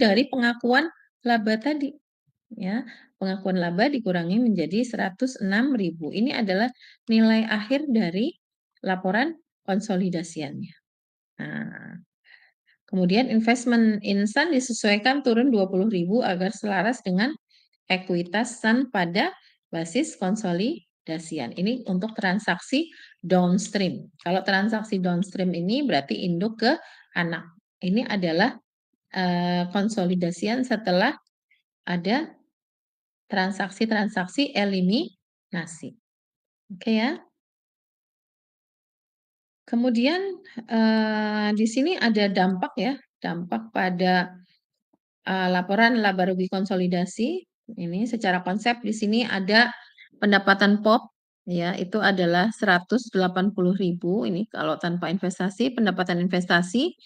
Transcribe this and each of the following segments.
dari pengakuan laba tadi, ya. Pengakuan laba dikurangi menjadi 106.000. Ini adalah nilai akhir dari laporan konsolidasiannya. Nah, kemudian investment in Sun disesuaikan turun 20.000 agar selaras dengan ekuitas Sun pada basis konsolidasian. Ini untuk transaksi downstream. Kalau transaksi downstream ini berarti induk ke anak. Ini adalah konsolidasian setelah ada transaksi-transaksi eliminasi. Oke ya. Kemudian di sini ada dampak ya, dampak pada laporan laba rugi konsolidasi. Ini secara konsep di sini ada pendapatan POP ya, itu adalah 180.000 ini kalau tanpa investasi, pendapatan investasi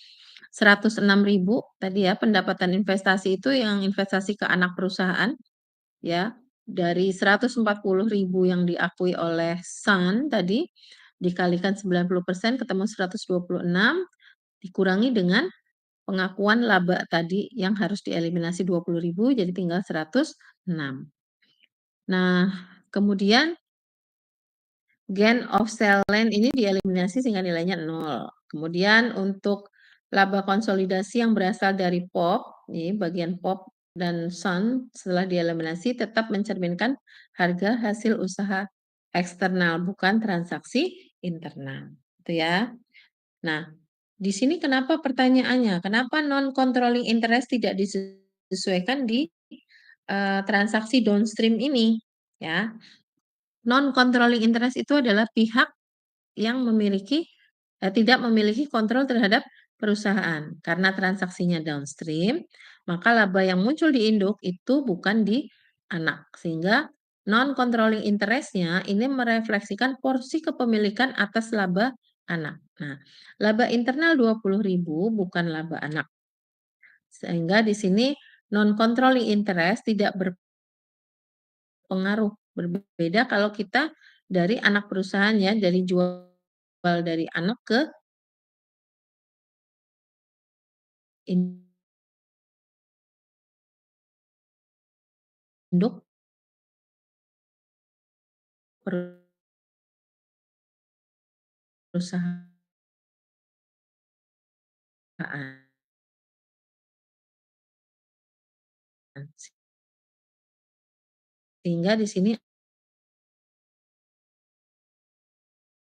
106.000 tadi ya, pendapatan investasi itu yang investasi ke anak perusahaan ya. Dari 140.000 yang diakui oleh Sun tadi dikalikan 90% ketemu 126 dikurangi dengan pengakuan laba tadi yang harus dieliminasi 20.000 jadi tinggal 106. Nah, kemudian gain of sale land ini dieliminasi sehingga nilainya 0. Kemudian untuk laba konsolidasi yang berasal dari POP, ini bagian POP dan Sun setelah dieliminasi tetap mencerminkan harga hasil usaha eksternal bukan transaksi internal. Itu ya. Nah, di sini kenapa pertanyaannya, kenapa non-controlling interest tidak disesuaikan di transaksi downstream ini? Ya, non-controlling interest itu adalah pihak yang tidak memiliki kontrol terhadap perusahaan. Karena transaksinya downstream, maka laba yang muncul di induk itu bukan di anak. Sehingga non-controlling interest-nya ini merefleksikan porsi kepemilikan atas laba anak. Nah, laba internal 20.000 bukan laba anak. Sehingga di sini non-controlling interest tidak berpengaruh. Berbeda kalau kita dari anak perusahaan ya, dari jual dari anak ke induk perusahaan. Sehingga di sini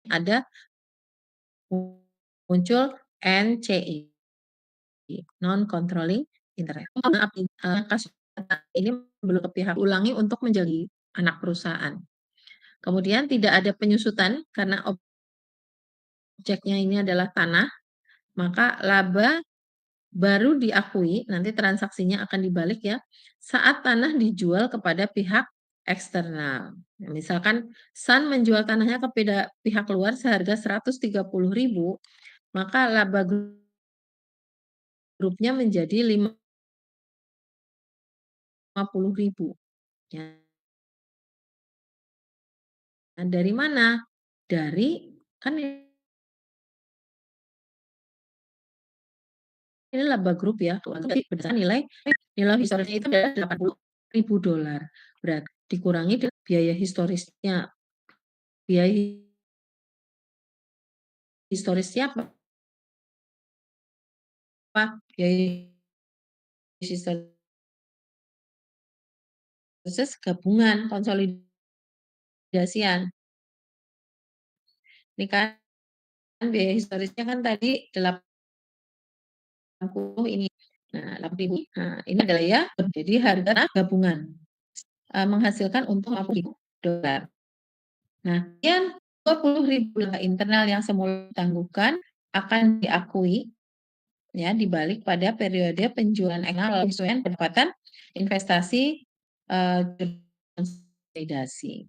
ada muncul NCI, non-controlling interest. Maaf, kasus ini belum ke pihak ulangi untuk menjadi anak perusahaan. Kemudian tidak ada penyusutan karena objeknya ini adalah tanah, maka laba baru diakui, nanti transaksinya akan dibalik ya, saat tanah dijual kepada pihak eksternal. Nah, misalkan Sun menjual tanahnya kepada pihak luar seharga 130.000, maka laba grupnya menjadi 50.000. Ya. Nah, dari mana? Dari kan ini laba grup ya, berdasarkan nilai historisnya itu adalah $80.000. Berarti dikurangi biaya historisnya. Biaya historisnya apa? Biaya historis gabungan konsolidasian. Ini kan biaya historisnya kan tadi 80 ini. Nah, 8.000. Nah, ini adalah ya, jadi harga gabungan menghasilkan untung $50.000. Nah, kemudian 20.000 laba internal yang semula ditangguhkan akan diakui ya dibalik pada periode penjualan eksternal penyesuaian pendapatan investasi konsolidasi.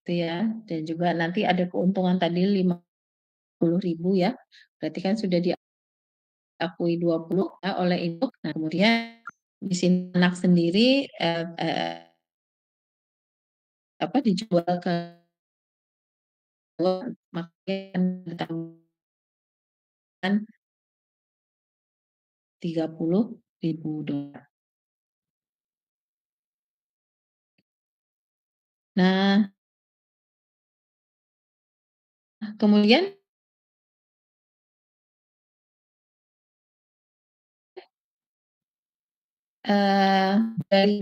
Itu ya. Dan juga nanti ada keuntungan tadi 50.000 ya. Berarti kan sudah diakui 20 ya, oleh induk. Nah, kemudian di sini anak sendiri dijual ke makanya 30 $100.000. Nah, kemudian, eee, dari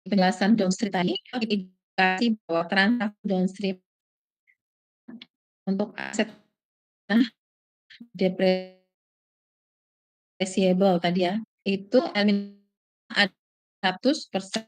penjelasan downstream tadi, indikasi bahwa transaksi downstream untuk aset nah depresiable tadi ya, itu ada 100%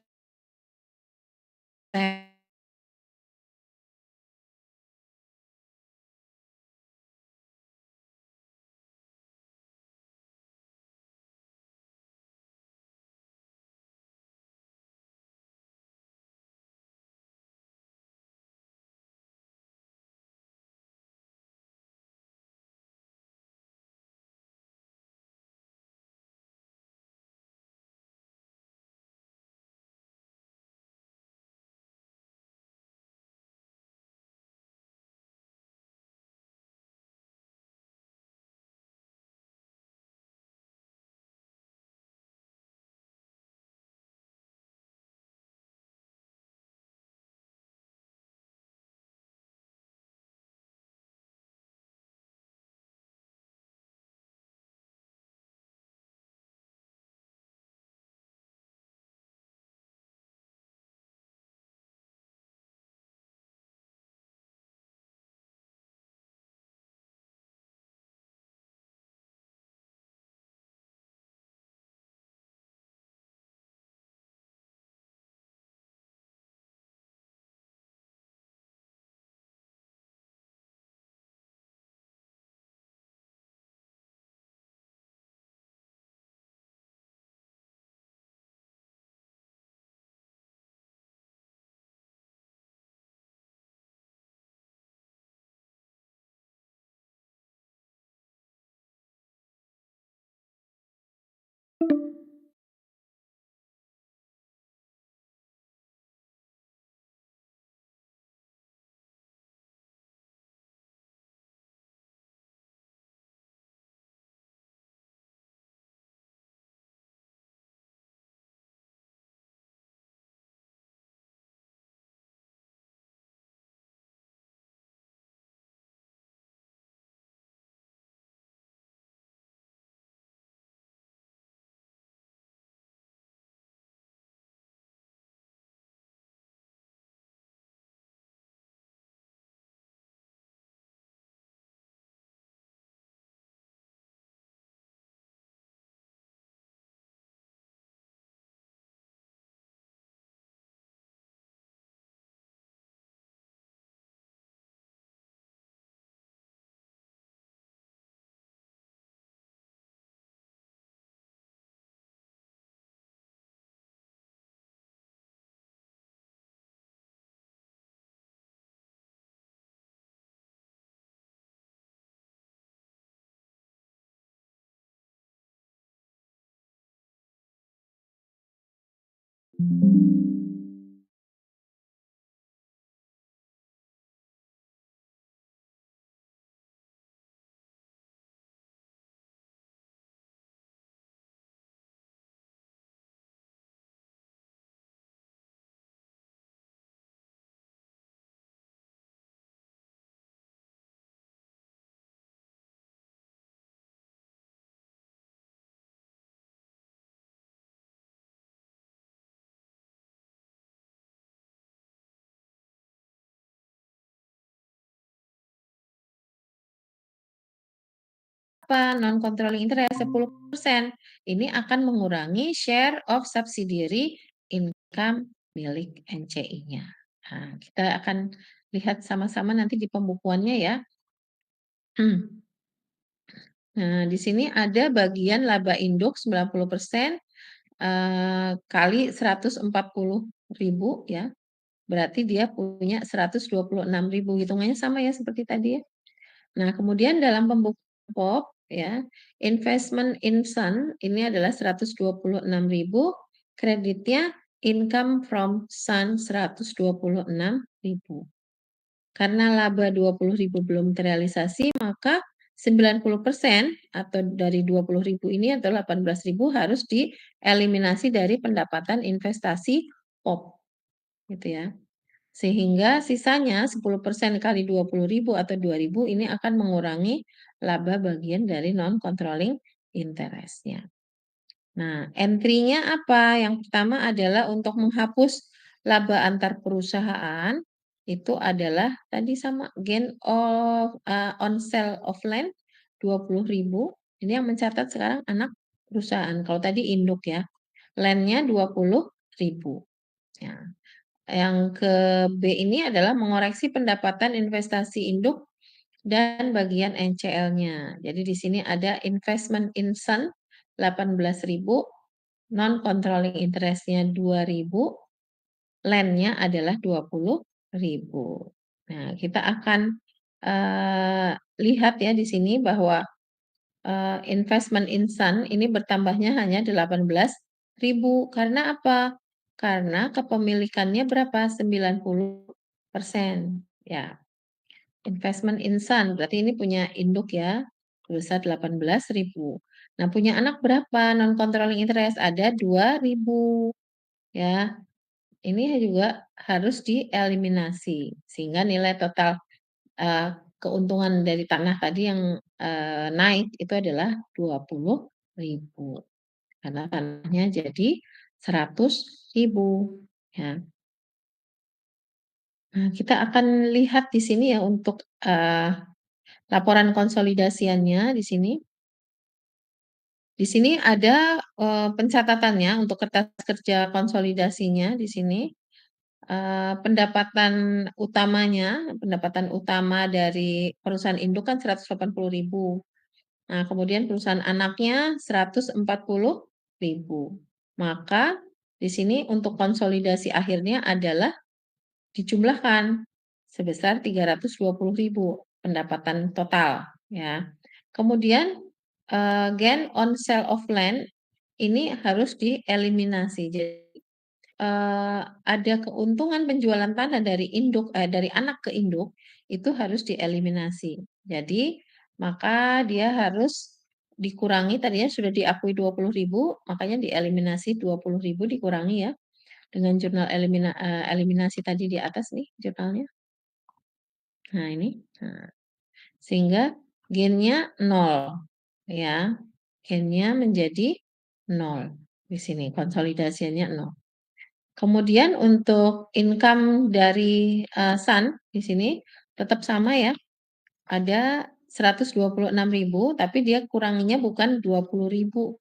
non controlling interest 10%. Ini akan mengurangi share of subsidiary income milik NCI-nya. Nah, kita akan lihat sama-sama nanti di pembukuannya ya. Nah, di sini ada bagian laba induk 90%, kali 140.000 ya, berarti dia punya 126.000, hitungannya sama ya seperti tadi ya. Nah, kemudian dalam pembukuan POP ya, investment in Sun ini adalah 126.000, kreditnya income from Sun 126.000. Karena laba 20.000 belum terrealisasi, maka 90% atau dari 20.000 ini atau 18.000 harus dieliminasi dari pendapatan investasi POP, gitu ya. Sehingga sisanya 10% kali 20.000 atau 2.000 ini akan mengurangi laba bagian dari non-controlling interest-nya. Nah, entry-nya apa? Yang pertama adalah untuk menghapus laba antar perusahaan, itu adalah tadi sama gain on sale of land 20.000. Ini yang mencatat sekarang anak perusahaan. Kalau tadi induk ya. Land-nya 20.000. Ya. Yang ke B ini adalah mengoreksi pendapatan investasi induk dan bagian NCL-nya. Jadi di sini ada investment in Sun 18.000, non-controlling interest-nya 2.000, land-nya adalah 20.000. Nah, kita akan lihat ya di sini bahwa investment in Sun ini bertambahnya hanya 18.000. Karena apa? Karena kepemilikannya berapa? 90%. Ya, investment in Sun berarti ini punya induk ya, sebesar 18.000. Nah, punya anak berapa? Non-controlling interest ada 2.000. Ya, ini juga harus dieliminasi sehingga nilai total keuntungan dari tanah tadi yang naik itu adalah 20.000 karena tanahnya jadi 100.000 ya. Nah, kita akan lihat di sini ya untuk laporan konsolidasiannya di sini. Di sini ada pencatatannya untuk kertas kerja konsolidasinya di sini. Pendapatan utamanya, pendapatan utama dari perusahaan induk kan 180.000. Nah, kemudian perusahaan anaknya 140.000. Maka di sini untuk konsolidasi akhirnya adalah dijumlahkan sebesar 320.000 pendapatan total ya. Kemudian gain on sale of land ini harus dieliminasi. Jadi ada keuntungan penjualan tanah dari dari anak ke induk, itu harus dieliminasi. Jadi, maka dia harus dikurangi tadinya sudah diakui 20.000, makanya dieliminasi 20.000 dikurangi ya, dengan jurnal eliminasi tadi di atas nih jurnalnya. Nah ini, nah, sehingga gain-nya 0 ya, gain-nya menjadi 0 di sini, konsolidasinya 0. Kemudian untuk income dari Sun di sini tetap sama ya, ada 126.000 tapi dia kuranginya bukan 20.000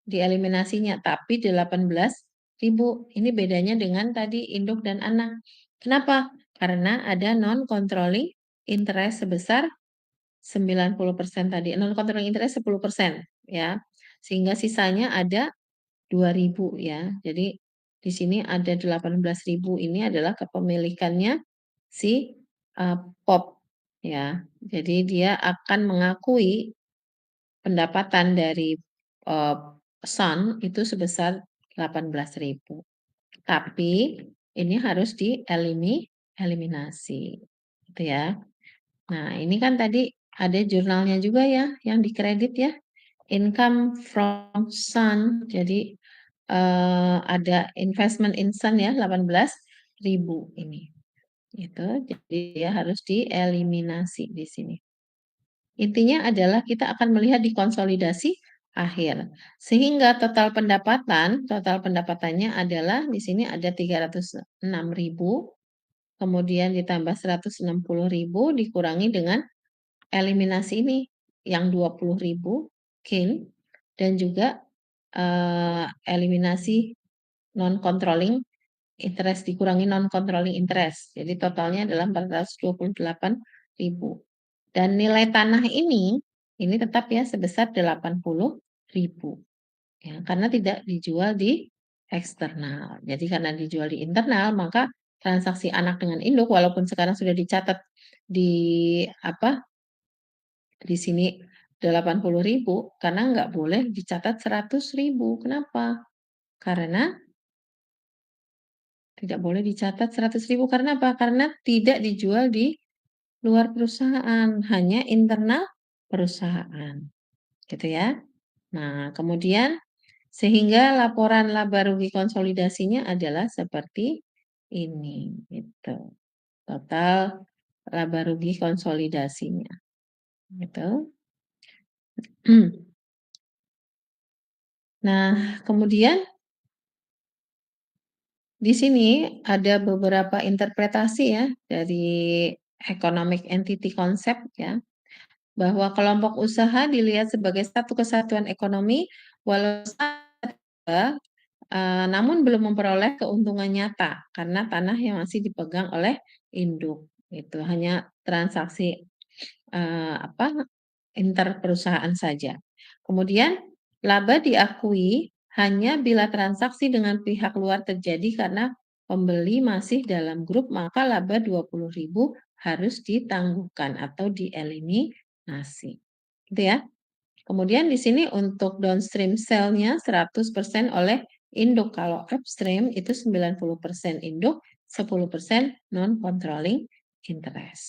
dieliminasinya, tapi 18.000. Ini bedanya dengan tadi induk dan anak. Kenapa? Karena ada non-controlling interest sebesar 90% tadi, non-controlling interest 10% ya, sehingga sisanya ada 2.000 ya. Jadi di sini ada 18.000 ini adalah kepemilikannya si POP ya. Jadi dia akan mengakui pendapatan dari Sun itu sebesar 18.000. Tapi ini harus eliminasi gitu ya. Nah, ini kan tadi ada jurnalnya juga ya yang dikredit ya. Income from Sun. Jadi ada investment in Sun ya 18.000 ini. Itu jadi dia harus dieliminasi di sini. Intinya adalah kita akan melihat di konsolidasi akhir. Sehingga total pendapatannya adalah di sini ada 306.000, kemudian ditambah 160.000 dikurangi dengan eliminasi ini yang 20.000 gain dan juga eliminasi non-controlling interest dikurangi non-controlling interest. Jadi totalnya adalah 428.000. Dan nilai tanah ini tetap ya sebesar 80.000. Ya, karena tidak dijual di eksternal. Jadi karena dijual di internal, maka transaksi anak dengan induk walaupun sekarang sudah dicatat di apa? Di sini 80.000 karena nggak boleh dicatat 100.000. Kenapa? Karena tidak boleh dicatat 100.000 karena apa? Karena tidak dijual di luar perusahaan, hanya internal perusahaan, gitu ya. Nah, kemudian sehingga laporan laba rugi konsolidasinya adalah seperti ini, gitu. Total laba rugi konsolidasinya, gitu. Nah, kemudian di sini ada beberapa interpretasi ya dari economic entity concept ya, bahwa kelompok usaha dilihat sebagai satu kesatuan ekonomi walau namun belum memperoleh keuntungan nyata karena tanah yang masih dipegang oleh induk. Itu hanya transaksi apa interperusahaan saja. Kemudian laba diakui hanya bila transaksi dengan pihak luar terjadi karena pembeli masih dalam grup, maka laba 20.000 harus ditangguhkan atau dieliminasi. Gitu ya. Kemudian di sini untuk downstream sale-nya 100% oleh induk. Kalau upstream itu 90% induk, 10% non-controlling interest.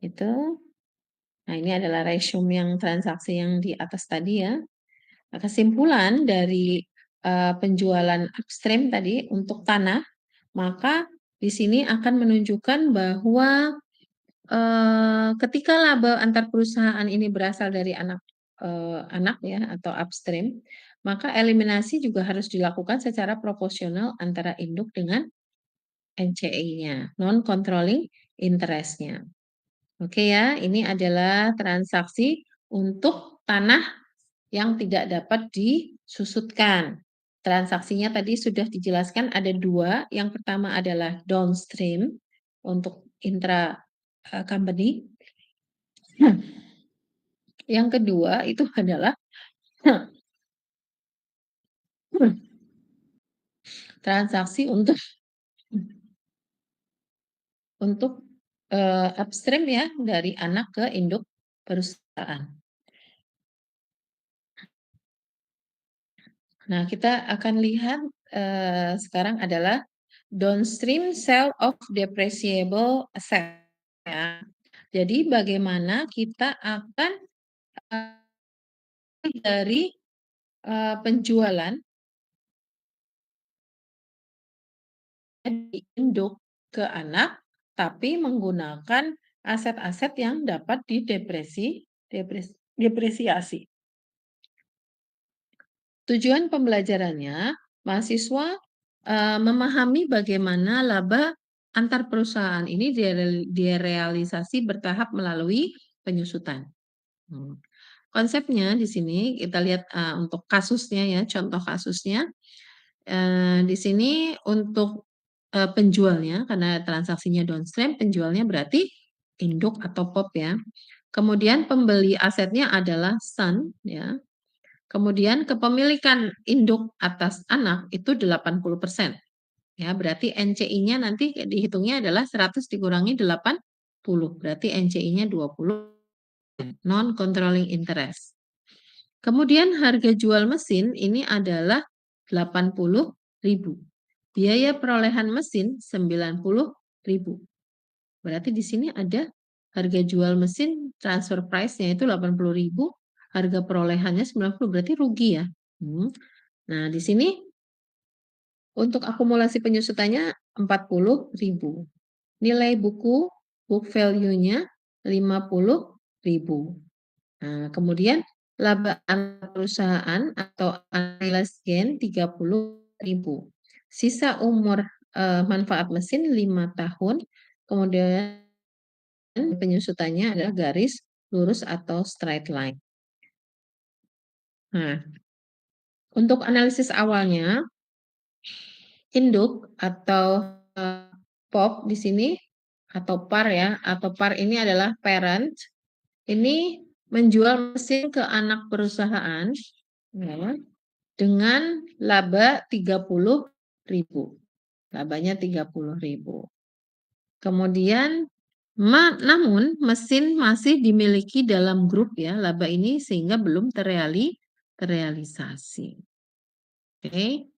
Itu. Nah, ini adalah resume yang transaksi yang di atas tadi ya. Nah, kesimpulan dari penjualan upstream tadi untuk tanah, maka di sini akan menunjukkan bahwa ketika laba antar perusahaan ini berasal dari anak ya atau upstream, maka eliminasi juga harus dilakukan secara proporsional antara induk dengan NCI-nya, non-controlling interest-nya. Oke ya, ini adalah transaksi untuk tanah yang tidak dapat disusutkan. Transaksinya tadi sudah dijelaskan ada dua. Yang pertama adalah downstream untuk intra company. Yang kedua itu adalah transaksi untuk upstream ya dari anak ke induk perusahaan. Nah, kita akan lihat sekarang adalah downstream sale of depreciable asset ya. Jadi bagaimana kita akan dari penjualan dari induk ke anak, tapi menggunakan aset-aset yang dapat depresiasi. Tujuan pembelajarannya, mahasiswa memahami bagaimana laba antar perusahaan ini direalisasi bertahap melalui penyusutan. Konsepnya di sini kita lihat untuk kasusnya ya, contoh kasusnya. Di sini untuk penjualnya, karena transaksinya downstream, penjualnya berarti induk atau pop ya. Kemudian pembeli asetnya adalah son ya. Kemudian kepemilikan induk atas anak itu 80%. Ya, berarti NCI-nya nanti dihitungnya adalah 100 dikurangi 80, berarti NCI-nya 20, non-controlling interest. Kemudian harga jual mesin ini adalah 80.000. Biaya perolehan mesin 90.000. Berarti di sini ada harga jual mesin transfer price-nya itu 80.000, harga perolehannya 90, berarti rugi ya. Nah, di sini untuk akumulasi penyusutannya 40.000. Nilai buku book value-nya 50.000. Nah, kemudian laba perusahaan atau unrealized gain 30.000. Sisa umur manfaat mesin 5 tahun. Kemudian penyusutannya adalah garis lurus atau straight line. Nah, untuk analisis awalnya induk atau POP di sini atau PAR ya, atau PAR ini adalah parent. Ini menjual mesin ke anak perusahaan ya, dengan laba 30.000. Labanya 30.000. Kemudian namun mesin masih dimiliki dalam grup ya, laba ini sehingga belum terrealisasi. Oke.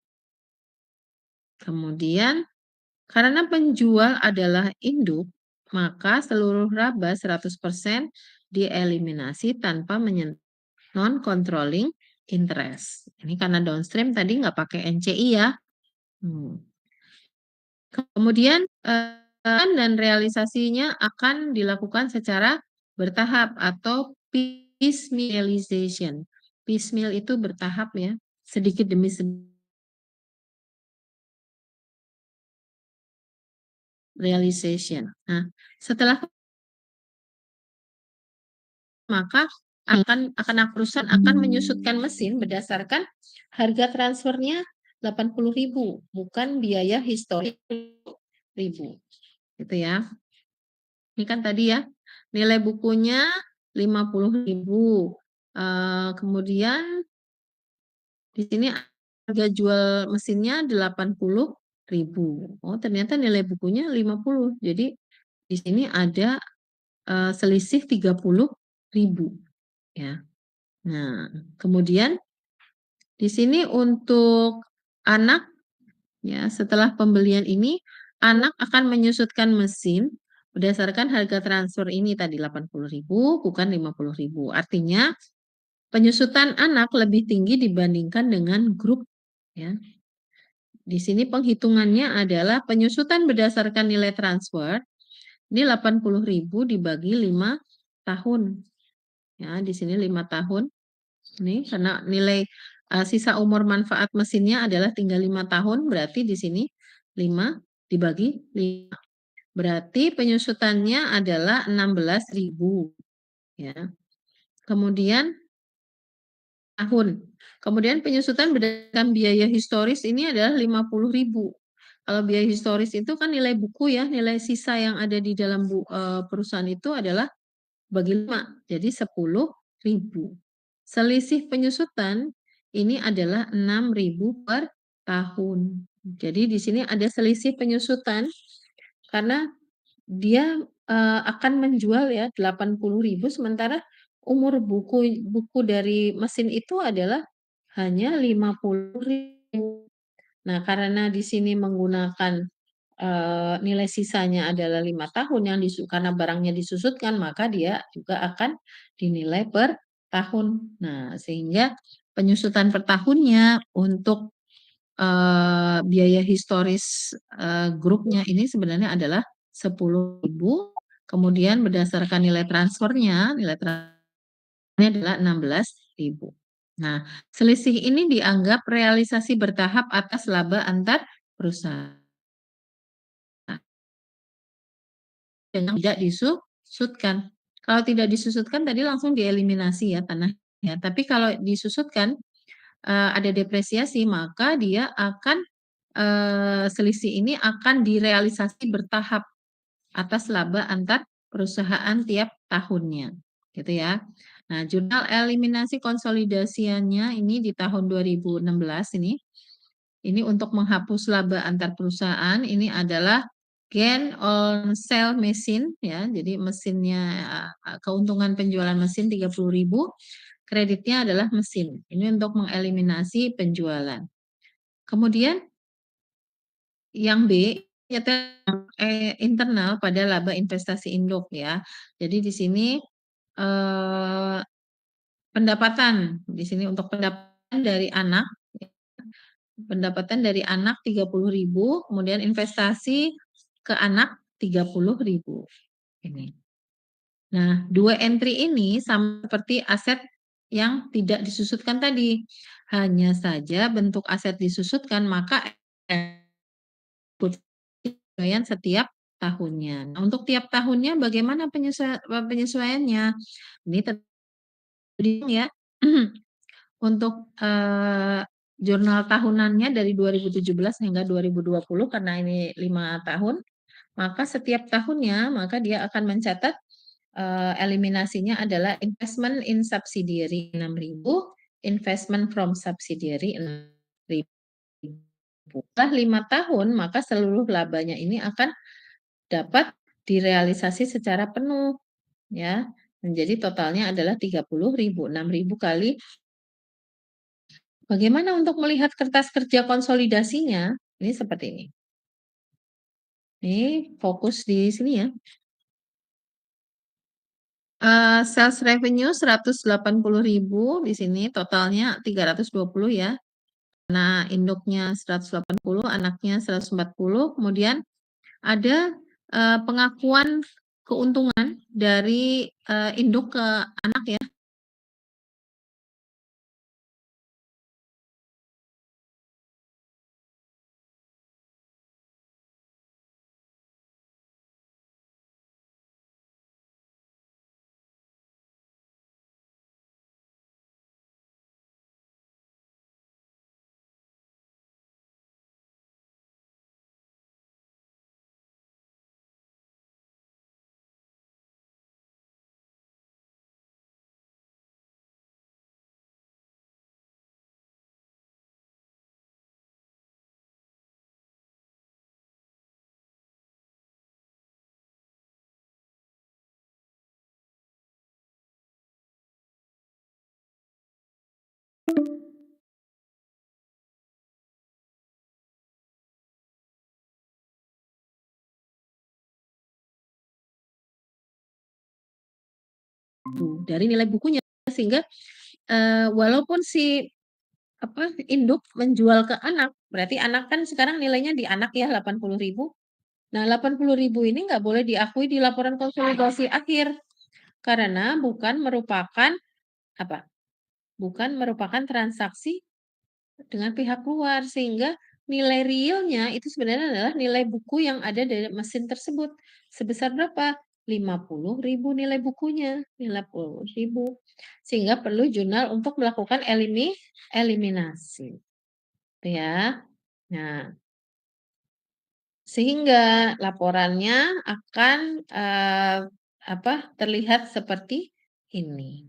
Kemudian karena penjual adalah induk, maka seluruh laba 100% dieliminasi tanpa menyentuh non-controlling interest. Ini karena downstream tadi nggak pakai NCI ya. Hmm. Kemudian dan realisasinya akan dilakukan secara bertahap atau piecemealization. Piecemeal itu bertahap ya, sedikit demi sedikit realization. Nah, setelah maka perusahaan akan menyusutkan mesin berdasarkan harga transfernya 80.000, bukan biaya historik ribu. Gitu ya. Ini kan tadi ya, nilai bukunya 50.000. Kemudian di sini harga jual mesinnya 80.000. Oh, ternyata nilai bukunya 50. Jadi di sini ada selisih 30.000 ya. Nah, kemudian di sini untuk anak ya, setelah pembelian ini anak akan menyusutkan mesin berdasarkan harga transfer ini tadi 80.000 bukan 50.000. Artinya penyusutan anak lebih tinggi dibandingkan dengan grup ya. Di sini penghitungannya adalah penyusutan berdasarkan nilai transfer ini 80.000 dibagi 5 tahun. Ya, di sini 5 tahun. Ini karena nilai sisa umur manfaat mesinnya adalah tinggal 5 tahun, berarti di sini 5 dibagi 5. Berarti penyusutannya adalah 16.000 ya. Kemudian tahun. Kemudian penyusutan berdasarkan biaya historis ini adalah 50.000. Kalau biaya historis itu kan nilai buku ya, nilai sisa yang ada di dalam perusahaan itu adalah bagi 5, jadi 10.000. Selisih penyusutan ini adalah 6.000 per tahun. Jadi di sini ada selisih penyusutan karena dia akan menjual ya 80.000 sementara umur buku dari mesin itu adalah hanya 50.000. Nah, karena di sini menggunakan nilai sisanya adalah 5 tahun yang karena barangnya disusutkan, maka dia juga akan dinilai per tahun. Nah, sehingga penyusutan per tahunnya untuk biaya historis grupnya ini sebenarnya adalah 10.000, kemudian berdasarkan nilai transfernya, nilai transfernya adalah 16.000. Nah, selisih ini dianggap realisasi bertahap atas laba antar perusahaan. Dengan tidak disusutkan. Kalau tidak disusutkan tadi langsung dieliminasi ya tanahnya. Tapi kalau disusutkan ada depresiasi maka dia akan selisih ini akan direalisasi bertahap atas laba antar perusahaan tiap tahunnya, gitu ya. Nah, jurnal eliminasi konsolidasiannya ini di tahun 2016 ini untuk menghapus laba antar perusahaan ini adalah gain on sale mesin ya. Jadi mesinnya keuntungan penjualan mesin 30.000, kreditnya adalah mesin. Ini untuk mengeliminasi penjualan. Kemudian yang B internal pada laba investasi induk ya. Jadi di sini eh, pendapatan di sini untuk pendapatan dari anak. Pendapatan dari anak 30.000, kemudian investasi ke anak 30.000. Ini. Nah, dua entry ini sama seperti aset yang tidak disusutkan tadi. Hanya saja bentuk aset disusutkan, maka penyesuaian setiap tahunnya. Nah, untuk tiap tahunnya bagaimana penyesuaiannya? Ini ya. Untuk jurnal tahunannya dari 2017 hingga 2020 karena ini 5 tahun, maka setiap tahunnya maka dia akan mencatat eliminasinya adalah investment in subsidiary 6.000, investment from subsidiary 6.000. Setelah 5 tahun maka seluruh labanya ini akan dapat direalisasi secara penuh ya. Menjadi totalnya adalah 30.000, 6.000 kali. Bagaimana untuk melihat kertas kerja konsolidasinya? Ini seperti ini. Ini fokus di sini ya. Sales revenue 180.000 di sini, totalnya 320 ya. Nah, induknya 180, anaknya 140, kemudian ada, pengakuan keuntungan dari, induk ke anak ya. Dari nilai bukunya, sehingga, walaupun si, apa, induk menjual ke anak, berarti anak kan sekarang nilainya di anak ya 80.000. Nah, 80.000 ini nggak boleh diakui di laporan konsolidasi akhir, karena bukan merupakan, apa, bukan merupakan transaksi dengan pihak luar, sehingga nilai realnya itu sebenarnya adalah nilai buku yang ada dari mesin tersebut. Sebesar berapa? 50.000 nilai bukunya, 50.000. Sehingga perlu jurnal untuk melakukan eliminasi, gitu ya. Nah, sehingga laporannya akan, apa, terlihat seperti ini.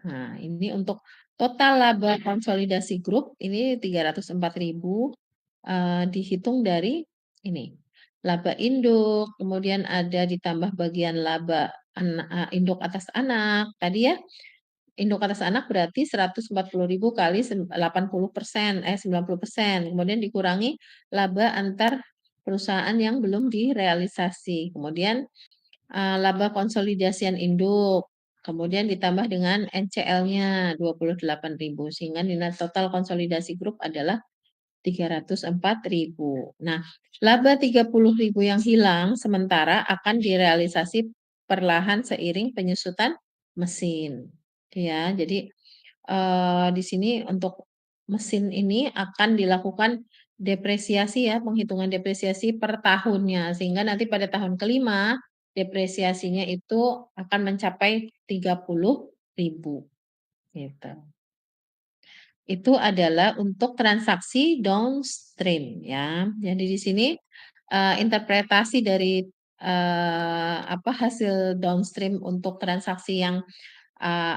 Nah, ini untuk total laba konsolidasi grup ini 304.000, dihitung dari ini, laba induk, kemudian ada ditambah bagian laba induk atas anak, tadi ya, induk atas anak berarti 140.000 kali 80%, 90%, kemudian dikurangi laba antar perusahaan yang belum direalisasi, kemudian laba konsolidasian induk, kemudian ditambah dengan NCL-nya 28.000 sehingga nilai total konsolidasi grup adalah 304.000. Nah, laba 30.000 yang hilang sementara akan direalisasi perlahan seiring penyusutan mesin. Ya, jadi di sini untuk mesin ini akan dilakukan depresiasi ya, penghitungan depresiasi per tahunnya, sehingga nanti pada tahun kelima depresiasinya itu akan mencapai 30.000 gitu. Itu adalah untuk transaksi downstream ya. Jadi di sini, interpretasi dari, apa, hasil downstream untuk transaksi yang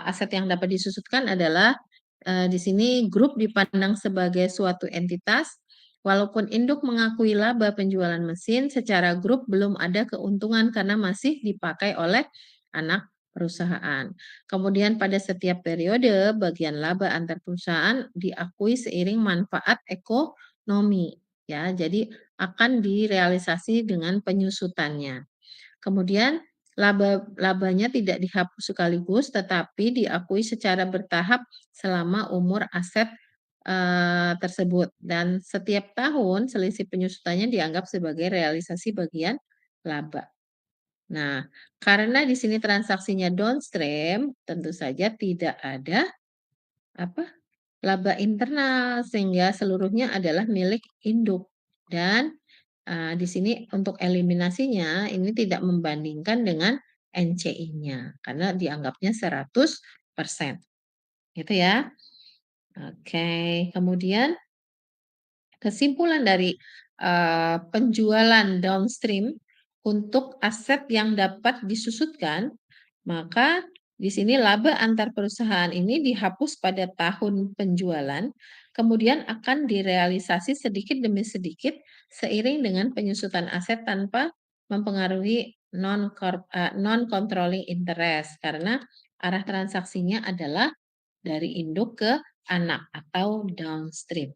aset yang dapat disusutkan adalah, di sini grup dipandang sebagai suatu entitas, walaupun induk mengakui laba penjualan mesin, secara grup belum ada keuntungan karena masih dipakai oleh anak perusahaan. Kemudian pada setiap periode, bagian laba antar perusahaan diakui seiring manfaat ekonomi, ya. Jadi akan direalisasi dengan penyusutannya. Kemudian labanya tidak dihapus sekaligus, tetapi diakui secara bertahap selama umur aset, tersebut dan setiap tahun selisih penyusutannya dianggap sebagai realisasi bagian laba. Nah, karena di sini transaksinya downstream, tentu saja tidak ada, apa, laba internal, sehingga seluruhnya adalah milik induk dan di sini untuk eliminasinya ini tidak membandingkan dengan NCI-nya karena dianggapnya 100%, gitu ya. Oke, kemudian kesimpulan dari, penjualan downstream untuk aset yang dapat disusutkan, maka di sini laba antar perusahaan ini dihapus pada tahun penjualan, kemudian akan direalisasi sedikit demi sedikit seiring dengan penyusutan aset tanpa mempengaruhi non-controlling interest karena arah transaksinya adalah dari induk ke anak atau downstream.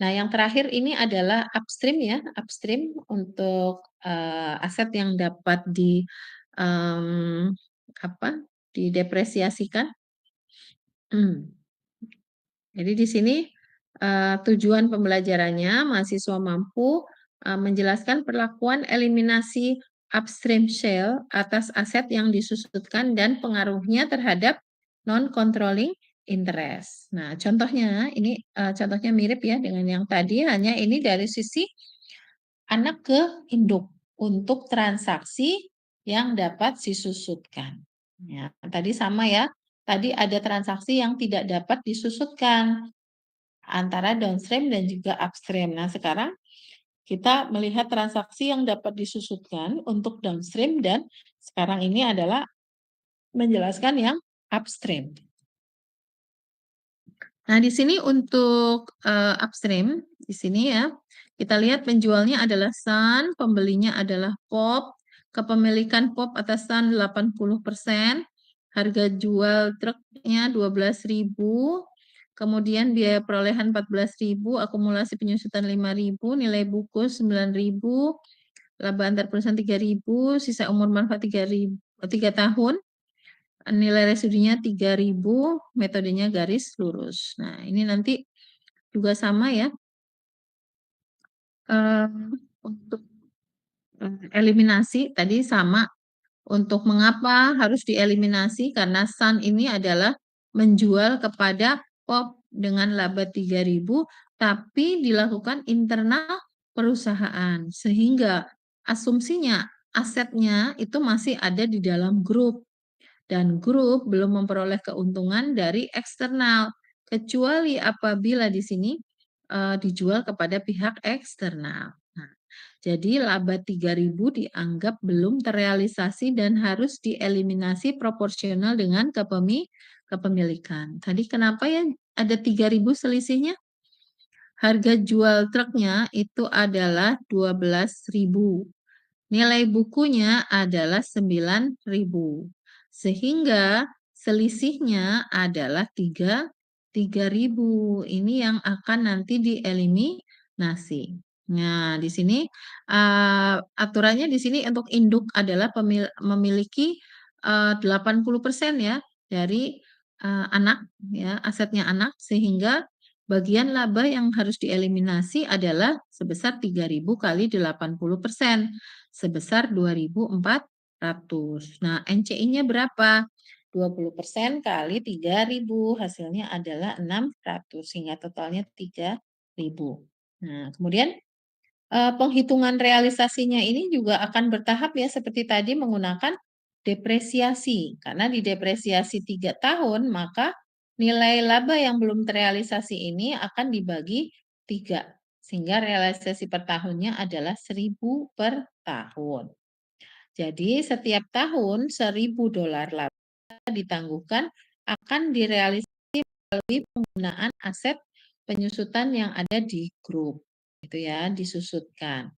Nah, yang terakhir ini adalah upstream ya, upstream untuk, aset yang dapat di, mmm didepresiasikan. Jadi di sini tujuan pembelajarannya mahasiswa mampu menjelaskan perlakuan eliminasi upstream sale atas aset yang disusutkan dan pengaruhnya terhadap non-controlling interest. Nah, contohnya ini contohnya mirip ya dengan yang tadi, hanya ini dari sisi anak ke induk untuk transaksi yang dapat disusutkan. Ya, tadi sama ya. Tadi ada transaksi yang tidak dapat disusutkan antara downstream dan juga upstream. Nah, sekarang kita melihat transaksi yang dapat disusutkan untuk downstream dan sekarang ini adalah menjelaskan yang upstream. Nah, di sini untuk upstream, di sini ya, kita lihat penjualnya adalah Sun, pembelinya adalah POP, kepemilikan POP atas Sun 80%, harga jual truknya 12.000, kemudian biaya perolehan 14.000, akumulasi penyusutan 5.000, nilai buku 9.000, laba antar perusahaan 3.000, sisa umur manfaat 3 tahun, nilai residunya 3.000, metodenya garis lurus. Nah, ini nanti juga sama ya. Untuk eliminasi tadi sama. Untuk mengapa harus dieliminasi? Karena Sun ini adalah menjual kepada POP dengan laba 3.000, tapi dilakukan internal perusahaan. Sehingga asumsinya asetnya itu masih ada di dalam grup. Dan grup belum memperoleh keuntungan dari eksternal, kecuali apabila di sini dijual kepada pihak eksternal. Nah, jadi laba 3.000 dianggap belum terrealisasi dan harus dieliminasi proporsional dengan kepemilikan. Tadi kenapa ya ada 3.000 selisihnya? Harga jual truknya itu adalah 12.000. Nilai bukunya adalah 9.000. Sehingga selisihnya adalah 3.000. Ini yang akan nanti dieliminasi. Nah, di sini aturannya di sini untuk induk adalah memiliki 80% ya dari anak ya, asetnya anak, sehingga bagian laba yang harus dieliminasi adalah sebesar 3.000 kali 80%, sebesar 2.400. Nah, NCI-nya berapa? 20% kali 3.000, hasilnya adalah 600, sehingga totalnya 3.000. Nah, kemudian penghitungan realisasinya ini juga akan bertahap ya, seperti tadi menggunakan depresiasi. Karena di depresiasi 3 tahun, maka nilai laba yang belum terrealisasi ini akan dibagi 3. Sehingga realisasi per tahunnya adalah 1.000 per tahun. Jadi setiap tahun $1.000 laba ditangguhkan akan direalisasi melalui penggunaan aset penyusutan yang ada di grup. Itu ya, disusutkan.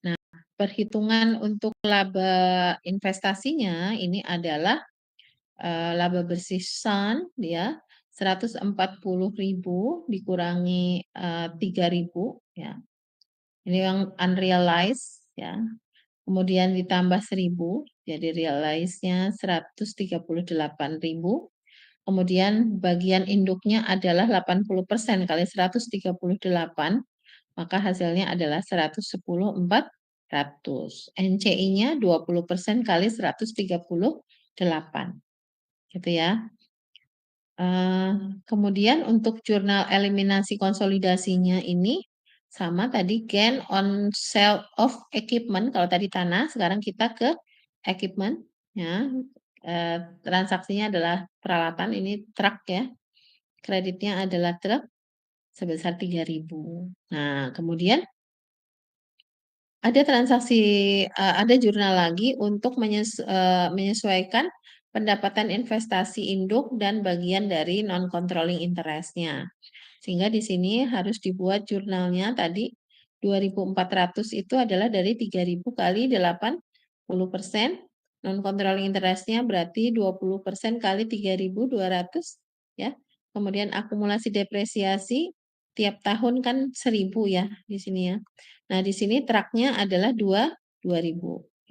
Nah, perhitungan untuk laba investasinya ini adalah laba bersih Sun ya 140.000 dikurangi 3.000 ya. Ini yang unrealized ya. Kemudian ditambah 1.000 jadi realize-nya 138.000. Kemudian bagian induknya adalah 80% kali 138, maka hasilnya adalah 110.400. NCI-nya 20% kali 138. Gitu ya. Kemudian untuk jurnal eliminasi konsolidasinya ini sama tadi gain on sale of equipment, kalau tadi tanah, sekarang kita ke equipment ya. Transaksinya adalah peralatan, ini truk ya. Kreditnya adalah truk sebesar 3.000. Nah, kemudian ada transaksi, ada jurnal lagi untuk menyesuaikan pendapatan investasi induk dan bagian dari non-controlling interest-nya. Sehingga di sini harus dibuat jurnalnya tadi 2.400 itu adalah dari 3.000 kali 80%, non-controlling interest-nya berarti 20% kali 3.200 ya. Kemudian akumulasi depresiasi tiap tahun kan 1.000 ya di sini ya. Nah, di sini truknya adalah 2.000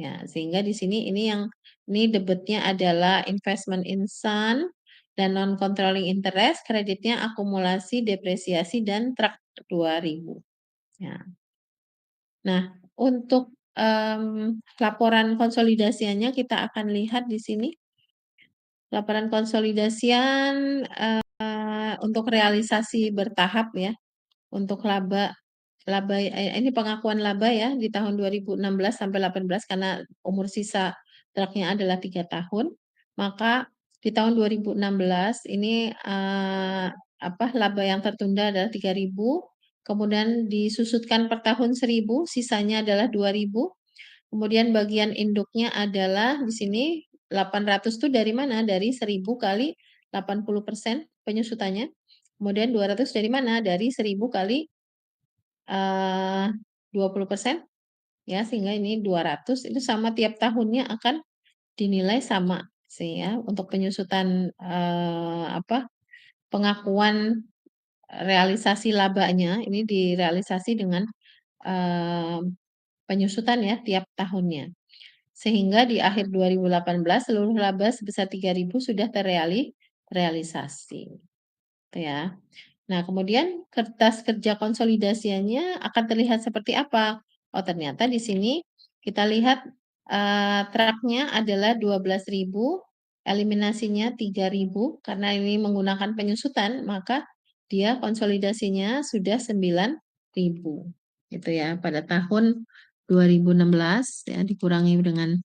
ya. Sehingga di sini ini yang Ini debitnya adalah investment in Sun dan non-controlling interest, kreditnya akumulasi, depresiasi, dan truk 2000. Ya. Nah, untuk laporan konsolidasiannya kita akan lihat di sini. Laporan konsolidasian untuk realisasi bertahap ya, untuk laba laba ini pengakuan laba ya di tahun 2016 sampai 18 karena umur sisa truknya adalah 3 tahun. Maka di tahun 2016 ini laba yang tertunda adalah 3.000, kemudian disusutkan per tahun 1.000, sisanya adalah 2.000. Kemudian bagian induknya adalah di sini 800 itu dari mana? Dari 1.000 kali 80% penyusutannya. Kemudian 200 dari mana? Dari 1.000 kali 20%, ya, sehingga ini 200 itu sama tiap tahunnya akan dinilai sama sih ya untuk penyusutan, pengakuan realisasi labanya ini direalisasi dengan, eee, penyusutan ya tiap tahunnya. Sehingga di akhir 2018 seluruh laba sebesar 3.000 sudah terrealisasi, gitu ya. Nah, kemudian kertas kerja konsolidasinya akan terlihat seperti apa? Oh, ternyata di sini kita lihat, truknya adalah 12.000, eliminasinya 3.000 karena ini menggunakan penyusutan, maka dia konsolidasinya sudah 9.000, gitu ya. Pada tahun 2016 ya dikurangi dengan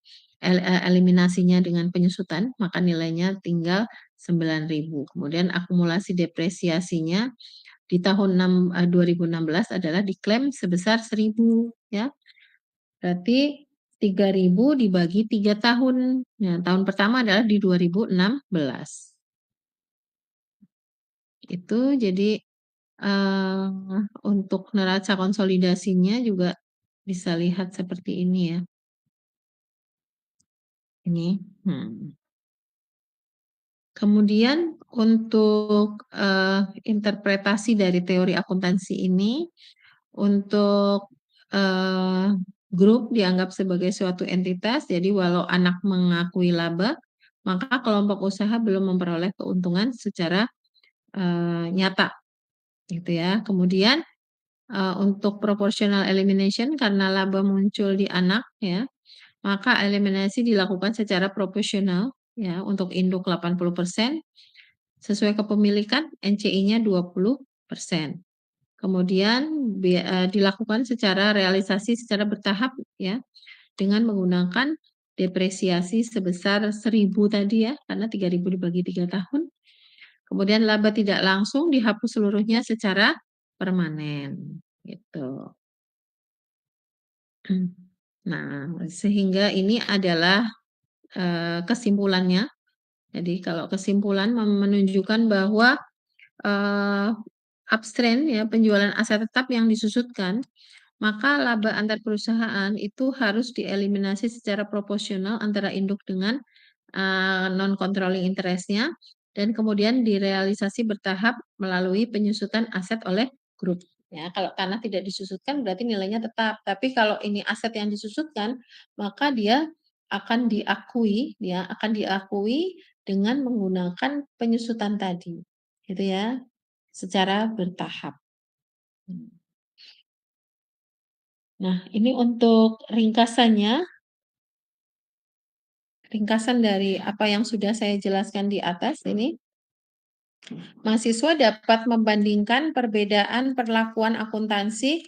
eliminasinya dengan penyusutan, maka nilainya tinggal 9.000. Kemudian akumulasi depresiasinya di tahun 2016 adalah diklaim sebesar 1.000 ya. Berarti 3.000 dibagi 3 tahun. Nah, tahun pertama adalah di 2016. Itu jadi untuk neraca konsolidasinya juga bisa lihat seperti ini ya. Ini. Kemudian untuk, interpretasi dari teori akuntansi ini, untuk, grup dianggap sebagai suatu entitas, jadi walau anak mengakui laba, maka kelompok usaha belum memperoleh keuntungan secara, nyata, gitu ya. Kemudian, untuk proportional elimination karena laba muncul di anak ya, maka eliminasi dilakukan secara proporsional ya, untuk induk 80%. Sesuai kepemilikan NCI-nya 20%. Kemudian dilakukan secara realisasi secara bertahap ya, dengan menggunakan depresiasi sebesar 1.000 tadi ya, karena 3.000 dibagi 3 tahun. Kemudian laba tidak langsung dihapus seluruhnya secara permanen, gitu. Nah, sehingga ini adalah, kesimpulannya. Jadi kalau kesimpulan menunjukkan bahwa upstream ya, penjualan aset tetap yang disusutkan, maka laba antar perusahaan itu harus dieliminasi secara proporsional antara induk dengan non-controlling interest-nya dan kemudian direalisasi bertahap melalui penyusutan aset oleh grup. Ya, kalau tanah tidak disusutkan berarti nilainya tetap. Tapi kalau ini aset yang disusutkan, maka dia akan diakui dengan menggunakan penyusutan tadi. Gitu ya. Secara bertahap. Nah, ini untuk ringkasan dari apa yang sudah saya jelaskan di atas ini. Mahasiswa dapat membandingkan perbedaan perlakuan akuntansi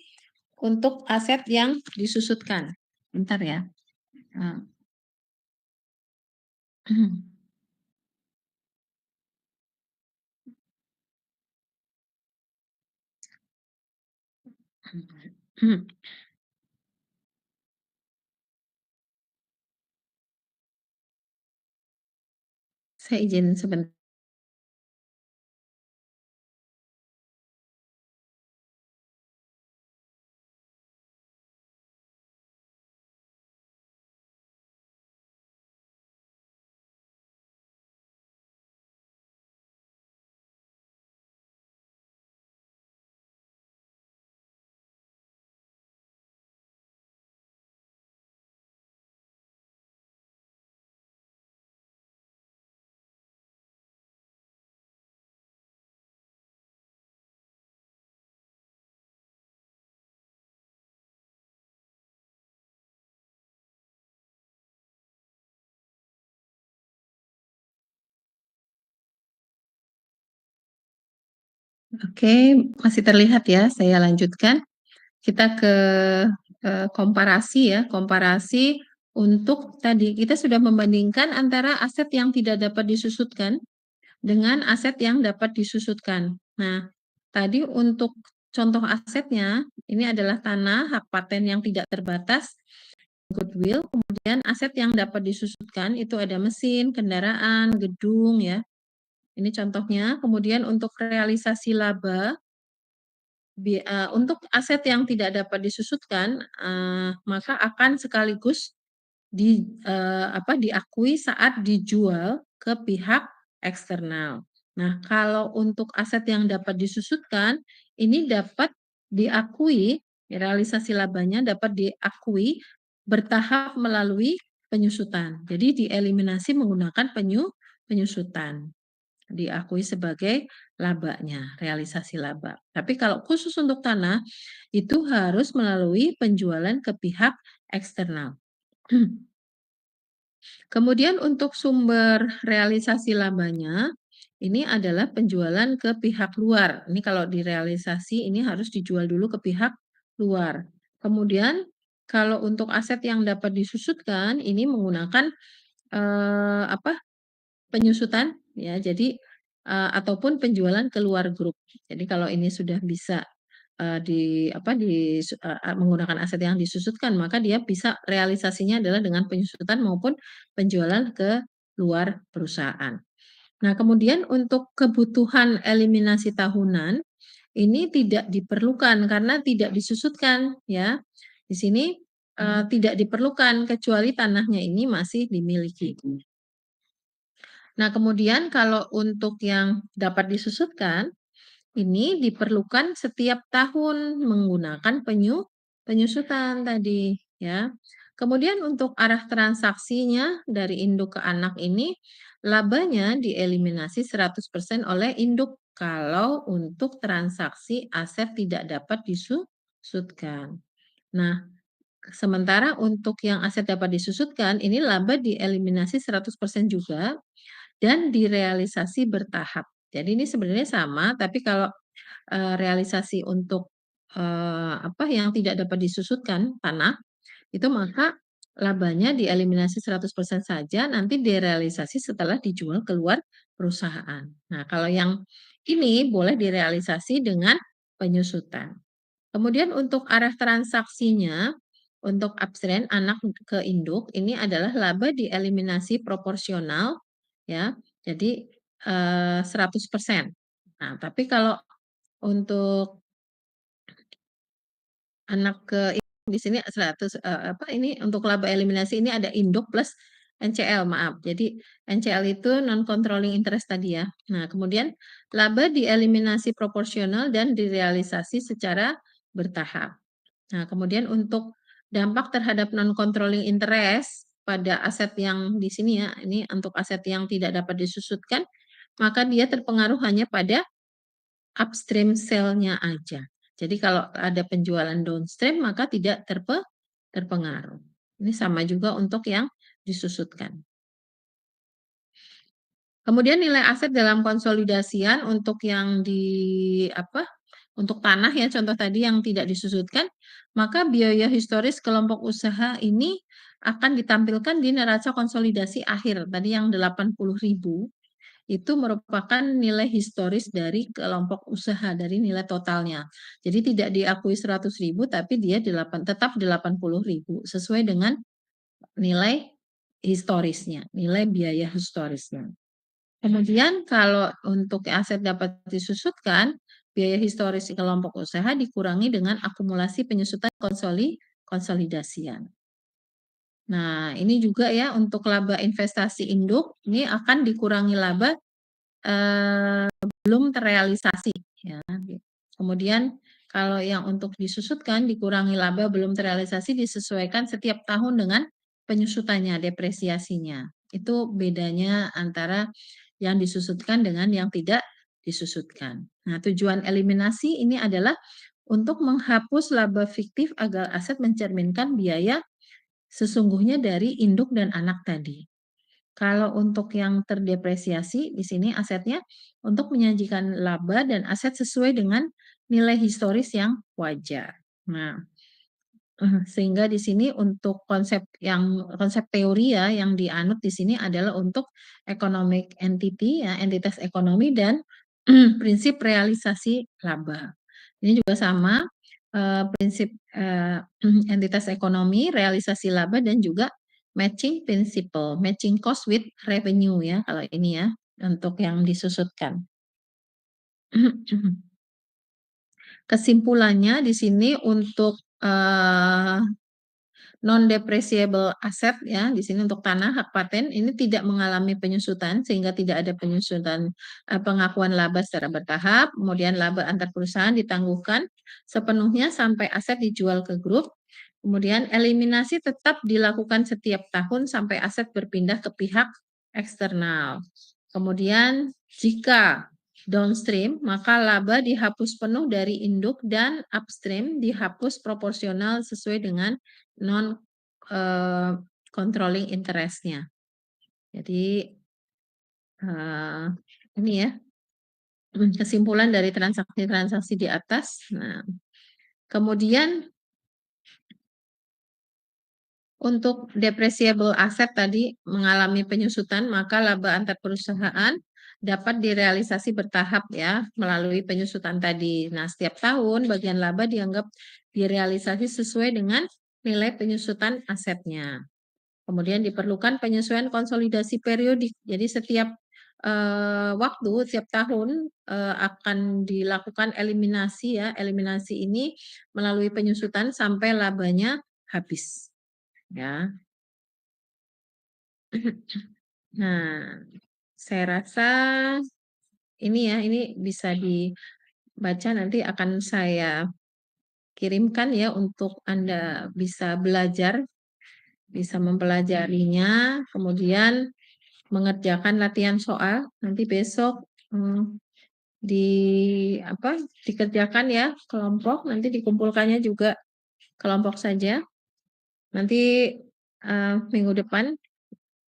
untuk aset yang disusutkan. Bentar ya. Nah. Saya izin sebentar. Oke, masih terlihat ya, saya lanjutkan. Kita ke, komparasi ya, komparasi untuk tadi kita sudah membandingkan antara aset yang tidak dapat disusutkan dengan aset yang dapat disusutkan. Nah, tadi untuk contoh asetnya, ini adalah tanah, hak paten yang tidak terbatas, goodwill, kemudian aset yang dapat disusutkan itu ada mesin, kendaraan, gedung ya. Ini contohnya. Kemudian untuk realisasi laba, untuk aset yang tidak dapat disusutkan, maka akan sekaligus diakui saat dijual ke pihak eksternal. Nah, kalau untuk aset yang dapat disusutkan, ini dapat diakui, realisasi labanya dapat diakui bertahap melalui penyusutan. Jadi dieliminasi menggunakan penyusutan. Diakui sebagai labanya, realisasi laba. Tapi kalau khusus untuk tanah, itu harus melalui penjualan ke pihak eksternal. Kemudian untuk sumber realisasi labanya, ini adalah penjualan ke pihak luar. Ini kalau direalisasi ini harus dijual dulu ke pihak luar. Kemudian kalau untuk aset yang dapat disusutkan ini menggunakan penyusutan ya. Jadi ataupun penjualan ke luar grup. Jadi kalau ini sudah bisa menggunakan aset yang disusutkan, maka dia bisa realisasinya adalah dengan penyusutan maupun penjualan ke luar perusahaan. Nah, kemudian untuk kebutuhan eliminasi tahunan, ini tidak diperlukan karena tidak disusutkan ya. Di sini, tidak diperlukan kecuali tanahnya ini masih dimiliki. Nah, kemudian kalau untuk yang dapat disusutkan, ini diperlukan setiap tahun menggunakan penyusutan tadi ya. Kemudian untuk arah transaksinya dari induk ke anak ini labanya dieliminasi 100% oleh induk kalau untuk transaksi aset tidak dapat disusutkan. Nah, sementara untuk yang aset dapat disusutkan ini laba dieliminasi 100% juga dan direalisasi bertahap. Jadi ini sebenarnya sama, tapi kalau realisasi untuk, yang tidak dapat disusutkan tanah, itu maka labanya dieliminasi 100% saja, nanti direalisasi setelah dijual keluar perusahaan. Nah, kalau yang ini boleh direalisasi dengan penyusutan. Kemudian untuk arah transaksinya, untuk upstream anak ke induk, ini adalah laba dieliminasi proporsional ya, jadi, 100%. Nah, tapi kalau untuk anak ke di sini 100, ini untuk laba eliminasi ini ada induk plus NCL, maaf. Jadi NCL itu non controlling interest tadi ya. Nah, kemudian laba dieliminasi proporsional dan direalisasi secara bertahap. Nah, kemudian untuk dampak terhadap non controlling interest pada aset yang di sini ya, ini untuk aset yang tidak dapat disusutkan, maka dia terpengaruh hanya pada upstream sale-nya aja. Jadi kalau ada penjualan downstream maka tidak terpengaruh. Ini sama juga untuk yang disusutkan. Kemudian nilai aset dalam konsolidasian untuk yang untuk tanah ya contoh tadi yang tidak disusutkan, maka biaya historis kelompok usaha ini akan ditampilkan di neraca konsolidasi akhir. Tadi yang 80.000 itu merupakan nilai historis dari kelompok usaha, dari nilai totalnya. Jadi tidak diakui 100.000 tapi dia tetap 80.000 sesuai dengan nilai historisnya, nilai biaya historisnya. Kemudian kalau untuk aset dapat disusutkan, biaya historis kelompok usaha dikurangi dengan akumulasi penyusutan konsolidasian. Nah, ini juga ya untuk laba investasi induk, ini akan dikurangi laba belum terrealisasi ya. Kemudian kalau yang untuk disusutkan dikurangi laba belum terrealisasi disesuaikan setiap tahun dengan penyusutannya, depresiasinya. Itu bedanya antara yang disusutkan dengan yang tidak disusutkan. Nah, tujuan eliminasi ini adalah untuk menghapus laba fiktif agar aset mencerminkan biaya sesungguhnya dari induk dan anak tadi. Kalau untuk yang terdepresiasi di sini asetnya untuk menyajikan laba dan aset sesuai dengan nilai historis yang wajar. Nah, sehingga di sini untuk konsep teori ya yang dianut di sini adalah untuk economic entity ya, entitas ekonomi dan prinsip realisasi laba. Ini juga sama, prinsip, entitas ekonomi, realisasi laba dan juga matching principle, matching cost with revenue ya kalau ini ya, untuk yang disusutkan. Kesimpulannya di sini untuk, non-depreciable asset ya, di sini untuk tanah hak paten ini tidak mengalami penyusutan sehingga tidak ada penyusutan, pengakuan laba secara bertahap, kemudian laba antar perusahaan ditangguhkan sepenuhnya sampai aset dijual ke grup, kemudian eliminasi tetap dilakukan setiap tahun sampai aset berpindah ke pihak eksternal. Kemudian jika downstream, maka laba dihapus penuh dari induk dan upstream dihapus proporsional sesuai dengan non controlling interest-nya. Jadi, eee, ini ya, kesimpulan dari transaksi-transaksi di atas. Nah, kemudian untuk depreciable asset tadi mengalami penyusutan, maka laba antar perusahaan dapat direalisasi bertahap ya, melalui penyusutan tadi. Nah, setiap tahun bagian laba dianggap direalisasi sesuai dengan nilai penyusutan asetnya. Kemudian diperlukan penyesuaian konsolidasi periodik. Jadi setiap, waktu, setiap tahun, akan dilakukan eliminasi ya, eliminasi ini melalui penyusutan sampai labanya habis, ya. Nah, saya rasa ini ya, ini bisa dibaca nanti akan saya kirimkan ya untuk Anda bisa belajar, bisa mempelajarinya, kemudian mengerjakan latihan soal, nanti besok, di apa, dikerjakan ya kelompok, nanti dikumpulkannya juga kelompok saja. Nanti, minggu depan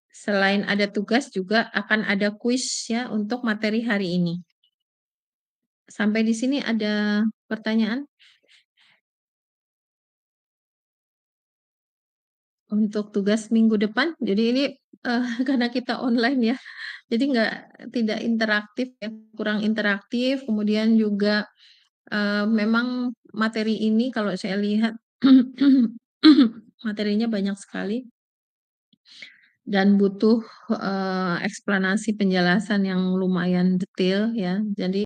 selain ada tugas juga akan ada kuis ya untuk materi hari ini. Sampai di sini ada pertanyaan? Untuk tugas minggu depan, jadi ini, karena kita online ya, jadi tidak interaktif ya, kurang interaktif, kemudian juga, memang materi ini kalau saya lihat materinya banyak sekali dan butuh, eksplanasi penjelasan yang lumayan detail ya. Jadi